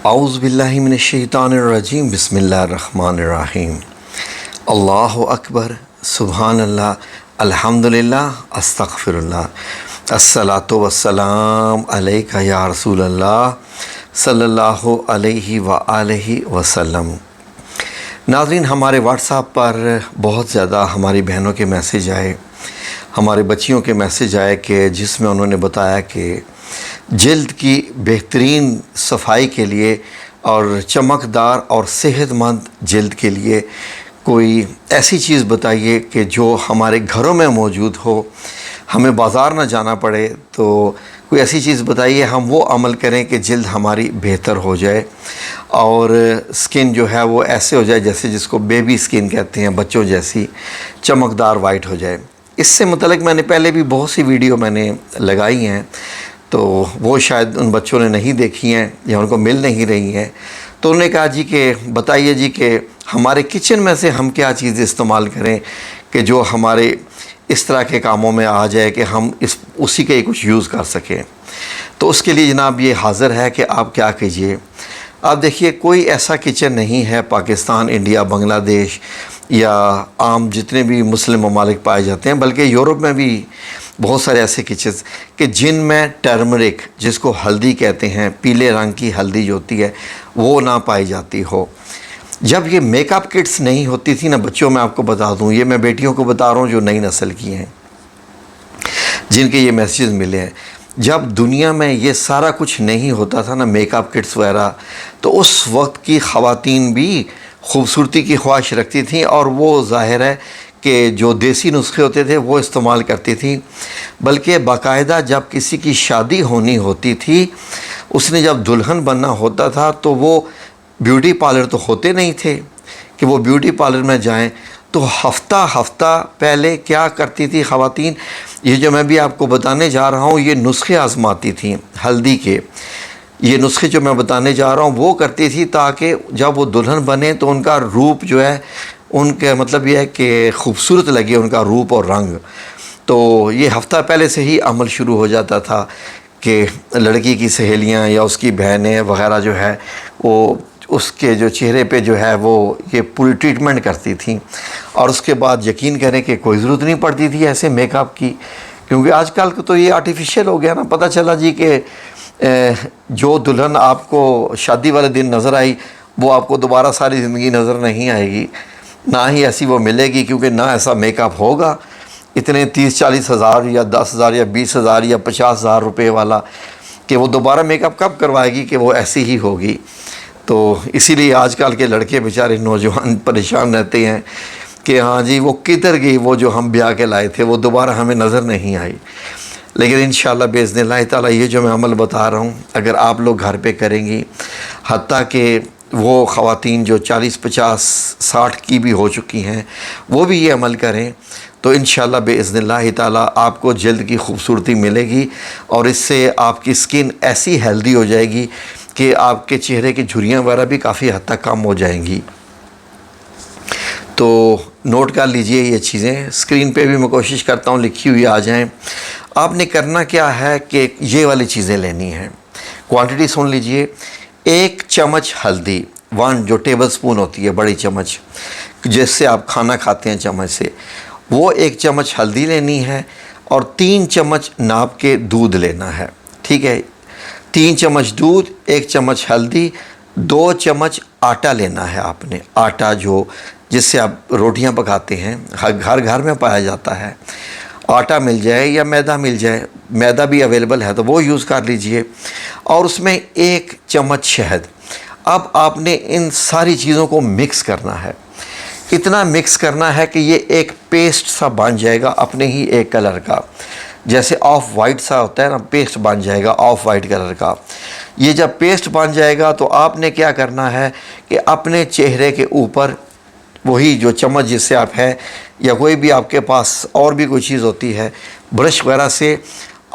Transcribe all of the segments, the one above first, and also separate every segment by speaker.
Speaker 1: اعوذ باللہ من الشیطان الرجیم بسم اللہ الرحمن الرحیم اللہ اکبر سبحان اللہ الحمدللہ استغفر اللہ الصلاۃ والسلام علیک یا رسول اللہ صلی اللہ علیہ وآلہ وسلم۔ ناظرین، ہمارے واٹس ایپ پر بہت زیادہ ہماری بہنوں کے میسیج آئے، ہمارے بچیوں کے میسیج آئے کہ جس میں انہوں نے بتایا کہ جلد کی بہترین صفائی کے لیے اور چمکدار اور صحت مند جلد کے لیے کوئی ایسی چیز بتائیے کہ جو ہمارے گھروں میں موجود ہو، ہمیں بازار نہ جانا پڑے، تو کوئی ایسی چیز بتائیے ہم وہ عمل کریں کہ جلد ہماری بہتر ہو جائے اور سکن جو ہے وہ ایسے ہو جائے جیسے جس کو بیبی سکن کہتے ہیں، بچوں جیسی چمکدار وائٹ ہو جائے۔ اس سے متعلق میں نے پہلے بھی بہت سی ویڈیو میں نے لگائی ہیں، تو وہ شاید ان بچوں نے نہیں دیکھی ہیں یا ان کو مل نہیں رہی ہیں، تو انہوں نے کہا جی کہ بتائیے جی کہ ہمارے کچن میں سے ہم کیا چیز استعمال کریں کہ جو ہمارے اس طرح کے کاموں میں آ جائے کہ ہم اسی کا ہی کچھ یوز کر سکیں۔ تو اس کے لیے جناب یہ حاضر ہے کہ آپ کیا کیجئے۔ آپ دیکھیے، کوئی ایسا کچن نہیں ہے پاکستان، انڈیا، بنگلہ دیش یا عام جتنے بھی مسلم ممالک پائے جاتے ہیں، بلکہ یورپ میں بھی بہت سارے ایسے کچنز کہ جن میں ٹرمرک، جس کو ہلدی کہتے ہیں، پیلے رنگ کی ہلدی جو ہوتی ہے، وہ نہ پائی جاتی ہو۔ جب یہ میک اپ کٹس نہیں ہوتی تھی نا بچوں، میں آپ کو بتا دوں، یہ میں بیٹیوں کو بتا رہا ہوں جو نئی نسل کی ہیں، جن کے یہ میسیجز ملے ہیں، جب دنیا میں یہ سارا کچھ نہیں ہوتا تھا نا، میک اپ کٹس وغیرہ، تو اس وقت کی خواتین بھی خوبصورتی کی خواہش رکھتی تھیں، اور وہ ظاہر ہے کہ جو دیسی نسخے ہوتے تھے وہ استعمال کرتی تھیں، بلکہ باقاعدہ جب کسی کی شادی ہونی ہوتی تھی، اس نے جب دلہن بننا ہوتا تھا، تو وہ بیوٹی پارلر تو ہوتے نہیں تھے کہ وہ بیوٹی پارلر میں جائیں، تو ہفتہ پہلے کیا کرتی تھی خواتین، یہ جو میں بھی آپ کو بتانے جا رہا ہوں، یہ نسخے آزماتی تھیں ہلدی کے، یہ نسخے جو میں بتانے جا رہا ہوں وہ کرتی تھی تاکہ جب وہ دلہن بنے تو ان کا روپ جو ہے، ان کا مطلب یہ ہے کہ خوبصورت لگے ان کا روپ اور رنگ۔ تو یہ ہفتہ پہلے سے ہی عمل شروع ہو جاتا تھا کہ لڑکی کی سہیلیاں یا اس کی بہنیں وغیرہ جو ہے وہ اس کے جو چہرے پہ جو ہے وہ یہ پوری ٹریٹمنٹ کرتی تھیں، اور اس کے بعد یقین کریں کہ کوئی ضرورت نہیں پڑتی تھی ایسے میک اپ کی، کیونکہ آج کل تو یہ آرٹیفیشیل ہو گیا نا۔ پتہ چلا جی کہ جو دلہن آپ کو شادی والے دن نظر آئی وہ آپ کو دوبارہ ساری زندگی نظر نہیں آئے گی، نہ ہی ایسی وہ ملے گی، کیونکہ نہ ایسا میک اپ ہوگا اتنے 30-40 ہزار یا 10,000 یا 20,000 یا 50,000 روپے والا، کہ وہ دوبارہ میک اپ کب کروائے گی کہ وہ ایسی ہی ہوگی۔ تو اسی لیے آج کل کے لڑکے بیچارے نوجوان پریشان رہتے ہیں کہ ہاں جی وہ کدھر گئی وہ جو ہم بیاہ کے لائے تھے، وہ دوبارہ ہمیں نظر نہیں آئی۔ لیکن انشاءاللہ باذن اللہ تعالیٰ یہ جو میں عمل بتا رہا ہوں، اگر آپ لوگ گھر پہ کریں گی، حتیٰ کہ وہ خواتین جو 40-50-60 کی بھی ہو چکی ہیں وہ بھی یہ عمل کریں، تو انشاءاللہ باذن اللہ تعالیٰ آپ کو جلد کی خوبصورتی ملے گی، اور اس سے آپ کی سکن ایسی ہیلدی ہو جائے گی کہ آپ کے چہرے کی جھریاں وغیرہ بھی کافی حد تک کم ہو جائیں گی۔ تو نوٹ کر لیجئے یہ چیزیں، اسکرین پہ بھی میں کوشش کرتا ہوں لکھی ہوئی آ جائیں۔ آپ نے کرنا کیا ہے کہ یہ والی چیزیں لینی ہیں، کوانٹٹی سن لیجئے۔ 1 چمچ ہلدی، 1 جو ٹیبل سپون ہوتی ہے، بڑی چمچ جس سے آپ کھانا کھاتے ہیں چمچ سے، وہ 1 چمچ ہلدی لینی ہے، اور 3 چمچ ناپ کے دودھ لینا ہے، ٹھیک ہے۔ 3 چمچ دودھ، 1 چمچ ہلدی، 2 چمچ آٹا لینا ہے آپ نے، آٹا جو جس سے آپ روٹیاں پکاتے ہیں، گھر میں پایا جاتا ہے، آٹا مل جائے یا میدا مل جائے، میدا بھی اویلیبل ہے تو وہ یوز کر لیجئے، اور اس میں 1 چمچ شہد۔ اب آپ نے ان ساری چیزوں کو مکس کرنا ہے، اتنا مکس کرنا ہے کہ یہ ایک پیسٹ سا بن جائے گا اپنے ہی ایک کلر کا، جیسے آف وائٹ سا ہوتا ہے نا، پیسٹ بن جائے گا آف وائٹ کلر کا۔ یہ جب پیسٹ بن جائے گا تو آپ نے کیا کرنا ہے کہ اپنے چہرے کے اوپر وہی جو چمچ جس سے آپ ہے، یا کوئی بھی آپ کے پاس اور بھی کوئی چیز ہوتی ہے، برش وغیرہ سے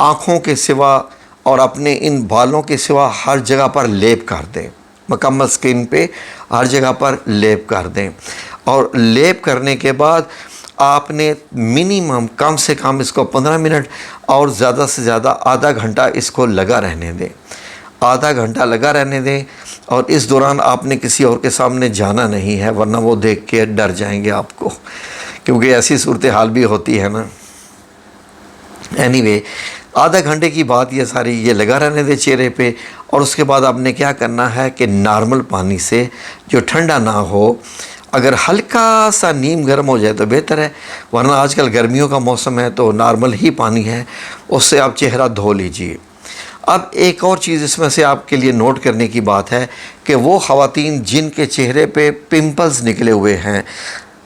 Speaker 1: آنکھوں کے سوا اور اپنے ان بالوں کے سوا ہر جگہ پر لیپ کر دیں، مکمل سکن پہ ہر جگہ پر لیپ کر دیں، اور لیپ کرنے کے بعد آپ نے منیمم کم سے کم اس کو 15 منٹ اور زیادہ سے زیادہ آدھا گھنٹہ اس کو لگا رہنے دیں، آدھا گھنٹہ لگا رہنے دیں۔ اور اس دوران آپ نے کسی اور کے سامنے جانا نہیں ہے، ورنہ وہ دیکھ کے ڈر جائیں گے آپ کو، کیونکہ ایسی صورتحال بھی ہوتی ہے نا۔ اینی وے، آدھا گھنٹے کی بات یہ ساری، یہ لگا رہنے دے چہرے پہ، اور اس کے بعد آپ نے کیا کرنا ہے کہ نارمل پانی سے، جو ٹھنڈا نہ ہو، اگر ہلکا سا نیم گرم ہو جائے تو بہتر ہے، ورنہ آج کل گرمیوں کا موسم ہے تو نارمل ہی پانی ہے، اس سے آپ چہرہ دھو لیجئے۔ اب ایک اور چیز اس میں سے آپ کے لیے نوٹ کرنے کی بات ہے کہ وہ خواتین جن کے چہرے پہ پمپلز نکلے ہوئے ہیں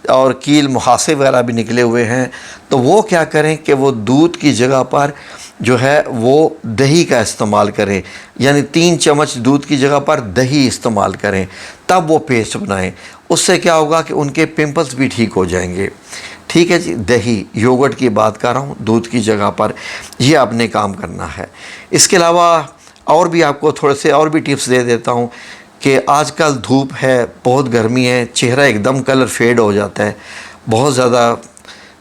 Speaker 1: اور کیل محاسے وغیرہ بھی نکلے ہوئے ہیں، تو وہ کیا کریں کہ وہ دودھ کی جگہ پر جو ہے وہ دہی کا استعمال کریں، یعنی 3 چمچ دودھ کی جگہ پر دہی استعمال کریں، تب وہ پیسٹ بنائیں۔ اس سے کیا ہوگا کہ ان کے پمپلز بھی ٹھیک ہو جائیں گے۔ ٹھیک ہے جی، دہی، یوگرٹ کی بات کر رہا ہوں، دودھ کی جگہ پر، یہ آپ نے کام کرنا ہے۔ اس کے علاوہ اور بھی آپ کو تھوڑے سے اور بھی ٹپس دے دیتا ہوں کہ آج کل دھوپ ہے، بہت گرمی ہے، چہرہ ایک دم کلر فیڈ ہو جاتا ہے بہت زیادہ،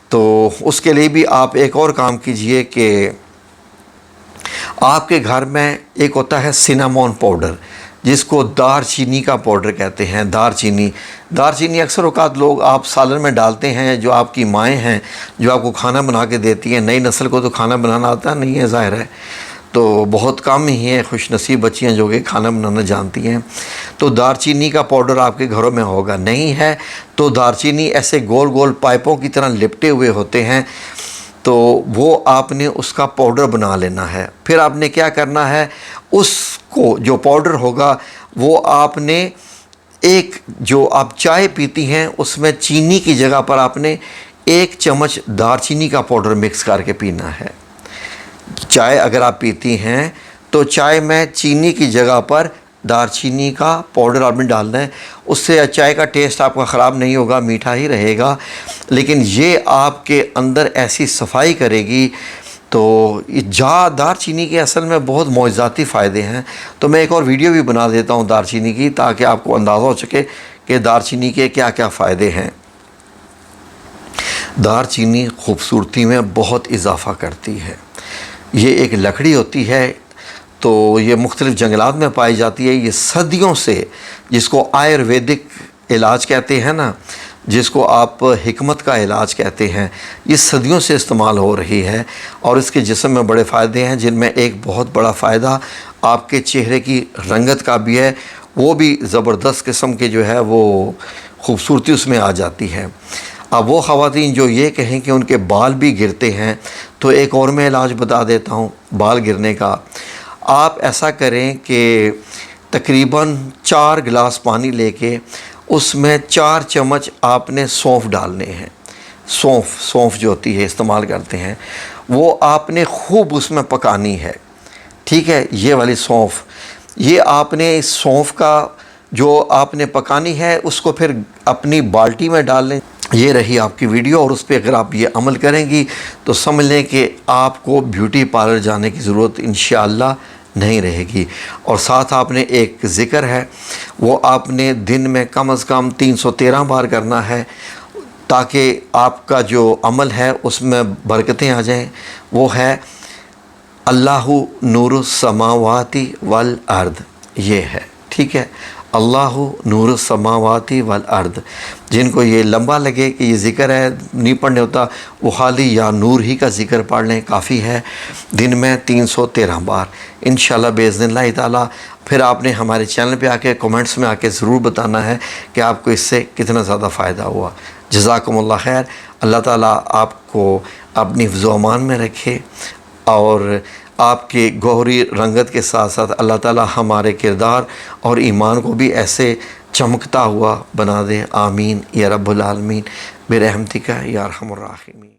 Speaker 1: تو اس کے لیے بھی آپ ایک اور کام کیجئے کہ آپ کے گھر میں ایک ہوتا ہے سینامون پاؤڈر، جس کو دار چینی کا پاؤڈر کہتے ہیں۔ دار چینی اکثر اوقات لوگ آپ سالن میں ڈالتے ہیں، جو آپ کی مائیں ہیں جو آپ کو کھانا بنا کے دیتی ہیں۔ نئی نسل کو تو کھانا بنانا آتا نہیں ہے، ظاہر ہے، تو بہت کم ہی ہیں خوش نصیب بچیاں جو کہ کھانا بنانا جانتی ہیں۔ تو دار چینی کا پاؤڈر آپ کے گھروں میں ہوگا، نہیں ہے تو دار چینی ایسے گول گول پائپوں کی طرح لپٹے ہوئے ہوتے ہیں، تو وہ آپ نے اس کا پاؤڈر بنا لینا ہے۔ پھر آپ نے کیا کرنا ہے، اس کو جو پاؤڈر ہوگا وہ آپ نے ایک، جو آپ چائے پیتی ہیں اس میں چینی کی جگہ پر آپ نے 1 چمچ دار چینی کا پاؤڈر مکس کر کے پینا ہے۔ چائے اگر آپ پیتی ہیں تو چائے میں چینی کی جگہ پر دار چینی کا پاؤڈر آپ نے ڈالنا ہے، اس سے چائے کا ٹیسٹ آپ کا خراب نہیں ہوگا، میٹھا ہی رہے گا، لیکن یہ آپ کے اندر ایسی صفائی کرے گی۔ تو دار چینی کے اصل میں بہت معجزاتی فائدے ہیں، تو میں ایک اور ویڈیو بھی بنا دیتا ہوں دار چینی کی، تاکہ آپ کو اندازہ ہو سکے کہ دار چینی کے کیا کیا فائدے ہیں۔ دار چینی خوبصورتی میں بہت اضافہ کرتی ہے۔ یہ ایک لکڑی ہوتی ہے، تو یہ مختلف جنگلات میں پائی جاتی ہے، یہ صدیوں سے، جس کو آیورویدک علاج کہتے ہیں نا، جس کو آپ حکمت کا علاج کہتے ہیں، یہ صدیوں سے استعمال ہو رہی ہے، اور اس کے جسم میں بڑے فائدے ہیں، جن میں ایک بہت بڑا فائدہ آپ کے چہرے کی رنگت کا بھی ہے، وہ بھی زبردست قسم کے جو ہے وہ خوبصورتی اس میں آ جاتی ہے۔ اب وہ خواتین جو یہ کہیں کہ ان کے بال بھی گرتے ہیں، تو ایک اور میں علاج بتا دیتا ہوں بال گرنے کا۔ آپ ایسا کریں کہ تقریباً 4 گلاس پانی لے کے اس میں 4 چمچ آپ نے سونف ڈالنے ہیں۔ سونف جو ہوتی ہے استعمال کرتے ہیں، وہ آپ نے خوب اس میں پکانی ہے، ٹھیک ہے، یہ والی سونف، یہ آپ نے اس سونف کا جو آپ نے پکانی ہے اس کو پھر اپنی بالٹی میں ڈال لیں۔ یہ رہی آپ کی ویڈیو، اور اس پہ اگر آپ یہ عمل کریں گی تو سمجھ لیں کہ آپ کو بیوٹی پارلر جانے کی ضرورت انشاءاللہ نہیں رہے گی۔ اور ساتھ آپ نے ایک ذکر ہے، وہ آپ نے دن میں کم از کم 313 بار کرنا ہے، تاکہ آپ کا جو عمل ہے اس میں برکتیں آ جائیں۔ وہ ہے اللہ نور السماوات والارض، یہ ہے، ٹھیک ہے، اللہ نور السماوات والارض۔ جن کو یہ لمبا لگے کہ یہ ذکر ہے نہیں پڑھنے ہوتا، وہ خالی یا نور ہی کا ذکر پڑھ لیں، کافی ہے، دن میں 313 بار انشاءاللہ باذن اللہ تعالیٰ۔ پھر آپ نے ہمارے چینل پہ آ کے کمنٹس میں آ کے ضرور بتانا ہے کہ آپ کو اس سے کتنا زیادہ فائدہ ہوا۔ جزاکم اللہ خیر، اللہ تعالیٰ آپ کو اپنی حفظ و امان میں رکھے، اور آپ کے گوہری رنگت کے ساتھ ساتھ اللہ تعالیٰ ہمارے کردار اور ایمان کو بھی ایسے چمکتا ہوا بنا دے۔ آمین یا رب العالمین برحمتک یا ارحم الراحمین۔